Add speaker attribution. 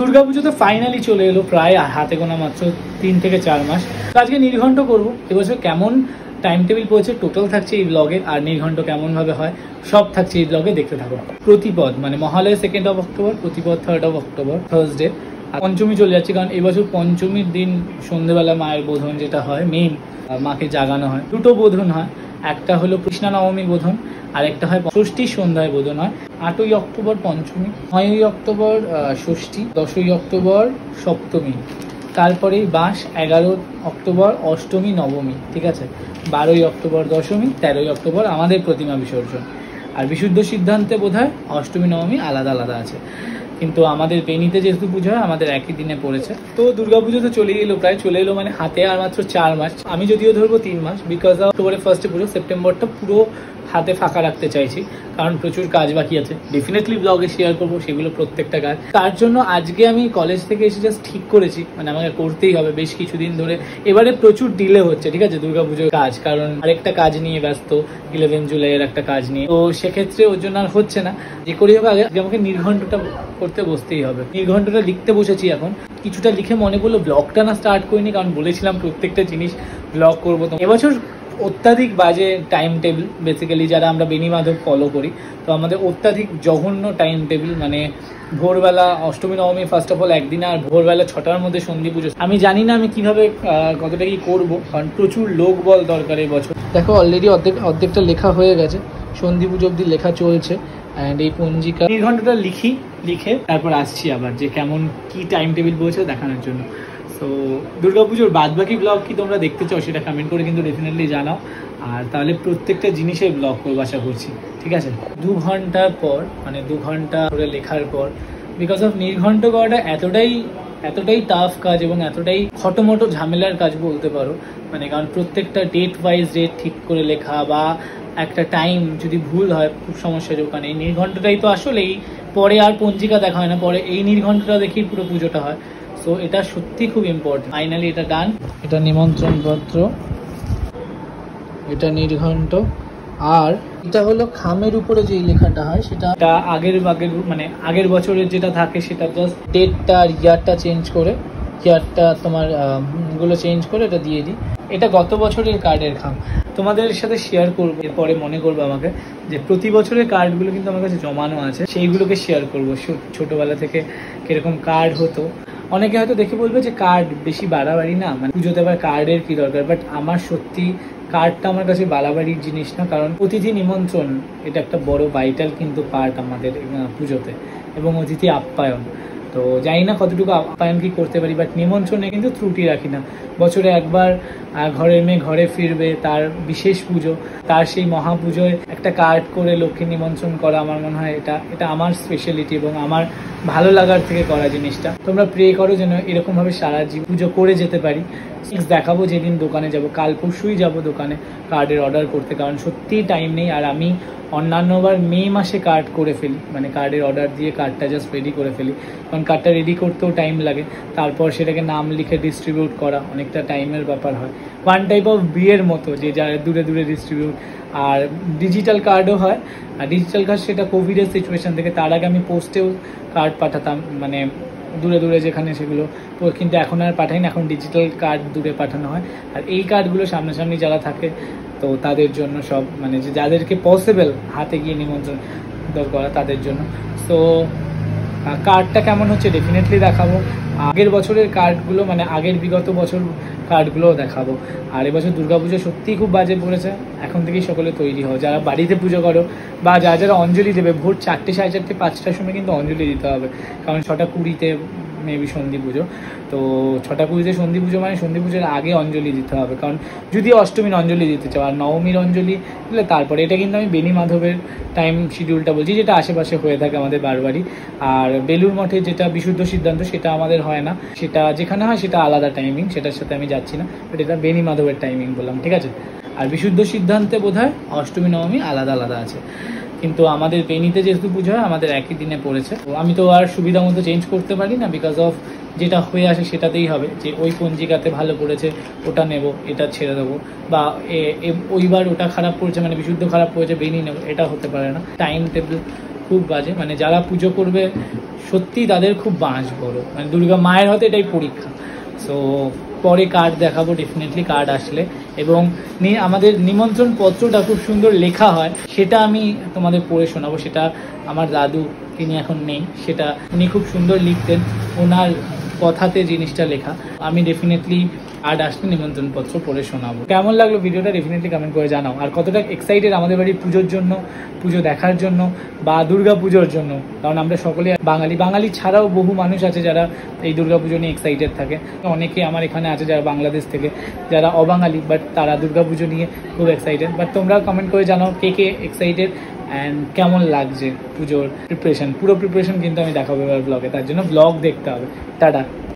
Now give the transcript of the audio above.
Speaker 1: দুর্গাপুজো তো ফাইনালি চলে এলো, প্রায় হাতে গোনা মাত্র 3 থেকে 4 মাস। তো আজকে নির্ঘণ্ট করবো এবছর কেমন টাইম টেবিল পড়েছে টোটাল থাকছে এই ব্লগে, আর নির্ঘণ্ট কেমন ভাবে হয় সব থাকছে এই ব্লগে, দেখতে থাকো। প্রতিপদ মানে মহালয়া 2 অক্টোবর, প্রতিপদ 3 অক্টোবর থার্সডে, আর পঞ্চমী চলে যাচ্ছে। কারণ এবছর পঞ্চমীর দিন সন্ধ্যেবেলা মায়ের বোধন যেটা হয় মেইন, মাকে জাগানো হয়। দুটো বোধন হয়, একটা হলো কৃষ্ণা নবমীর বোধন, আর একটা হয় ষষ্ঠীর সন্ধ্যায় বোধন হয়। 8ই অক্টোবর পঞ্চমী, 9ই অক্টোবর ষষ্ঠী, 10ই অক্টোবর সপ্তমী, তারপরেই বাস 11 অক্টোবর অষ্টমী নবমী, ঠিক আছে। 12ই অক্টোবর দশমী, 13ই অক্টোবর আমাদের প্রতিমা বিসর্জন। আর বিশুদ্ধ সিদ্ধান্তে বোধহয় অষ্টমী নবমী আলাদা আলাদা আছে, কিন্তু আমাদের বেনিতে যেহেতু পুজো হয় আমাদের একই দিনে পড়েছে। তো দুর্গাপুজো তো চলে এলো, প্রায় চলে এলো, মানে হাতে আর মাত্র 4 মাস। আমি যদিও ধরবো 3 মাস, বিকজ অক্টোবরের ফার্স্টে পুজো, সেপ্টেম্বরটা পুরো হাতে ফাঁকা রাখতে চাইছি, কারণ প্রচুর কাজ বাকি আছে। ডেফিনেটলি ব্লগে শেয়ার করবো সেগুলো, প্রত্যেকটা কাজ। তার জন্য আজকে আমি কলেজ থেকে এসে জাস্ট ঠিক করেছি, মানে আমাকে করতেই হবে বেশ কিছুদিন ধরে। এবারে প্রচুর ডিলে হচ্ছে, ঠিক আছে, দুর্গাপুজোর কাজ, কারণ আরেকটা কাজ নিয়ে ব্যস্ত, 11 জুলাইয়ের একটা কাজ নিয়ে। তো সেক্ষেত্রে ওর জন্য আর হচ্ছে না। যে করি হোক আগে আমাকে নির্ঘণ্টটা করতে বসতেই হবে। নির্ঘণ্টটা লিখতে বসেছি এখন, কিছুটা লিখে মনে পড়লো ব্লগটা না স্টার্ট করিনি, কারণ বলেছিলাম প্রত্যেকটা জিনিস ব্লগ করবো। তো এবছর অত্যাধিক বাজে টাইম টেবিল, বেসিক্যালি যারা আমরা বেনি মাধব ফলো করি, তো আমাদের অত্যাধিক জঘন্য টাইম টেবিল। মানে ভোরবেলা অষ্টমী নবমী ফার্স্ট অফ অল একদিন, আর ভোরবেলা 6টার মধ্যে সন্ধি পুজো। আমি জানি না আমি কিভাবে কতটা কি করবো, কারণ প্রচুর লোক বল দরকার এই বছর। দেখো অলরেডি অর্ধেকটা লেখা হয়ে গেছে, সন্ধি পুজো অব্দি লেখা চলছে। অ্যান্ড এই পঞ্জিকা নির্ঘণ্টটা লিখে তারপর আসছি আবার, যে কেমন কি টাইম টেবিল বলছে দেখানোর জন্য। তো দুর্গাপুজোর বাদবাকি ব্লগ কি তোমরা দেখতে চাও সেটা কমেন্ট করে কিন্তু ডেফিনেটলি জানাও, আর তাহলে প্রত্যেকটা জিনিসের ব্লগ করবো আশা করছি, ঠিক আছে। 2 ঘন্টা পর, মানে 2 ঘন্টা ধরে লেখার পর, বিকজ অফ নির্ঘণ্ট করাটা এতটাই টাফ কাজ এবং এতটাই খটোমটো ঝামেলার কাজ বলতে পারো। মানে কারণ প্রত্যেকটা ডেট ওয়াইজ ডেট ঠিক করে লেখা, বা একটা টাইম যদি ভুল হয় খুব সমস্যার ওখানে। এই নির্ঘণ্টটাই তো আসলেই পরে আর পঞ্জিকা দেখা হয় না, পরে এই নির্ঘণ্টটা দেখেই পুরো পুজোটা হয়। তো এটা সত্যি খুব ইম্পর্টেন্ট। ফাইনালি এটা ডান, এটা নিমন্ত্রণ পত্র, এটা নির্ঘণ্ট, আর এটা হলো খামের উপরে যে লেখাটা হয় সেটা আগের বছরের যেটা থাকে সেটা জাস্ট ডেটটা আর ইয়ারটা চেঞ্জ করে, ইয়ারটা তোমার গুলো চেঞ্জ করে এটা দিয়ে দিই। এটা গত বছরের কার্ডের খাম, তোমাদের সাথে শেয়ার করবো। এরপরে মনে করবো আমাকে যে প্রতি বছরের কার্ডগুলো কিন্তু আমার কাছে জমানো আছে, সেইগুলোকে শেয়ার করবো। ছোটবেলা থেকে কিরকম কার্ড হতো। অনেকে হয়তো দেখে বলবে যে কার্ড বেশি বাড়াবাড়ি না, মানে পুজোতে আবার কার্ডের কি দরকার, বাট আমার সত্যি কার্ডটা আমার কাছে বাড়াবাড়ির জিনিস না। কারণ অতিথি নিমন্ত্রণ এটা একটা বড় ভাইটাল কিন্তু পার্ট আমাদের পুজোতে, এবং অতিথি আপ্যায়ন। তো জানি না কতটুকু আপ্যায়ন কি করতে পারি, বাট নিমন্ত্রণে কিন্তু ত্রুটি রাখি না। বছরে একবার ঘরের মেয়ে ঘরে ফিরবে, তার বিশেষ পুজো, তার সেই মহাপুজোয় একটা কার্ড করে লক্ষ্মী নিমন্ত্রণ করা, আমার মনে হয় এটা আমার স্পেশালিটি এবং আমার ভালো লাগার থেকে করা জিনিসটা। তোমরা প্রে করো যেন এরকমভাবে সারা পুজো করে যেতে পারি। দেখাবো যেদিন দোকানে যাব, কাল পরশুই যাবো দোকানে কার্ডের অর্ডার করতে, কারণ সত্যিই টাইম নেই। আর আমি অন্যান্যবার মে মাসে কার্ড করে ফেলি, মানে কার্ডের অর্ডার দিয়ে কার্ডটা জাস্ট রেডি করে ফেলি, কারণ কার্ডটা রেডি করতেও টাইম লাগে। তারপর সেটাকে নাম লিখে ডিস্ট্রিবিউট করা অনেকটা টাইমের ব্যাপার হয়। ওয়ান টাইপ অফ বিয়ের মতো, যে যারা দূরে দূরে ডিস্ট্রিবিউট। আর ডিজিটাল কার্ডও হয়, আর ডিজিটাল কার্ড সেটা কোভিডের সিচুয়েশন থেকে, তার আগে আমি পোস্টেও কার্ড পাঠাতাম, মানে দূরে দূরে যেখানে সেগুলো, কিন্তু এখন আর পাঠাই না, এখন ডিজিটাল কার্ড দূরে পাঠানো হয়। আর এই কার্ডগুলো সামনাসামনি যারা থাকে তো তাদের জন্য সব, মানে যে যাদেরকে পসিবল হাতে গিয়ে নিমন্ত্রণ করা তাদের জন্য। সো কার্ডটা কেমন হচ্ছে ডেফিনেটলি দেখাবো। আগের বছরের কার্ডগুলো, মানে আগের বিগত বছর কার্ডগুলোও দেখাবো। আর এবছর দুর্গাপুজো সত্যিই খুব বাজে পড়েছে। এখন থেকেই সকলে তৈরি হও, যারা বাড়িতে পুজো করো বা যারা অঞ্জলি দেবে, ভোর 4টে, 4:30, 5টার সময় কিন্তু অঞ্জলি দিতে হবে, কারণ 6:20 মেবি সন্ধি পুজো। তো 6:20 সন্ধি পুজো, মানে সন্ধি পুজোর আগে অঞ্জলি দিতে হবে, কারণ যদি অষ্টমীর অঞ্জলি দিতে চাও আর নবমীর অঞ্জলি দিলে তারপরে। এটা কিন্তু আমি বেনি মাধবের টাইম শিডিউলটা বলছি, যেটা আশেপাশে হয়ে থাকে আমাদের বারবারই। আর বেলুর মঠে যেটা বিশুদ্ধ সিদ্ধান্ত সেটা আমাদের হয় না, সেটা যেখানে হয় সেটা আলাদা টাইমিং, সেটার সাথে আমি যাচ্ছি না, বাট এটা বেনি মাধবের টাইমিং বললাম, ঠিক আছে। আর বিশুদ্ধ সিদ্ধান্তে বোধহয় অষ্টমী নবমী আলাদা আলাদা আছে, কিন্তু আমাদের বেনিতে যেহেতু পুজো হয় আমাদের একই দিনে পড়েছে। তো আমি তো আর সুবিধা মতো চেঞ্জ করতে পারি না, বিকজ অফ যেটা হয়ে আসে সেটাতেই হবে, যে ওই পঞ্জিকাতে ভালো পড়েছে ওটা নেব, এটা ছেড়ে দেবো, বা ওইবার ওটা খারাপ পড়েছে মানে বিশুদ্ধ খারাপ পড়েছে বেনি নেবো, এটা হতে পারে না। টাইম টেবিল খুব বাজে, মানে যারা পুজো করবে সত্যি তাদের খুব বাঁশ বড়, মানে দুর্গা মায়ের হাতে এটাই পরীক্ষা। সো পরে কার্ড দেখাবো ডেফিনেটলি, কার্ড আসলে, এবং আমাদের নিমন্ত্রণ পত্রটা খুব সুন্দর লেখা হয়, সেটা আমি তোমাদের পড়ে শোনাবো। সেটা আমার দাদু, তিনি এখন নেই, সেটা উনি খুব সুন্দর লিখতেন, ওনার কথাতে জিনিসটা লেখা। আমি ডেফিনেটলি কার্ড আসলে নিমন্ত্রণ পত্র পড়ে শোনাবো। কেমন লাগলো ভিডিওটা ডেফিনেটলি কমেন্ট করে জানাও, আর কতটা এক্সাইটেড আমাদের বাড়ির পুজোর জন্য, পুজো দেখার জন্য বা দুর্গা পুজোর জন্য। কারণ আমরা সকলে বাঙালি ছাড়াও বহু মানুষ আছে যারা এই দুর্গা পুজো নিয়ে এক্সাইটেড থাকে। অনেকে আমার এখানে আছে যারা বাংলাদেশ থেকে, যারা অবাঙালি, বাট তারা দুর্গা পুজো নিয়ে খুব এক্সাইটেড। বাট তোমরা কমেন্ট করে জানাও কে কে এক্সাইটেড অ্যান্ড কেমন লাগছে পুজোর প্রিপারেশন। পুরো প্রিপারেশন কিন্তু আমি দেখাবো এবার ব্লগে, তার জন্য ব্লগ দেখতে হবে। টাটা।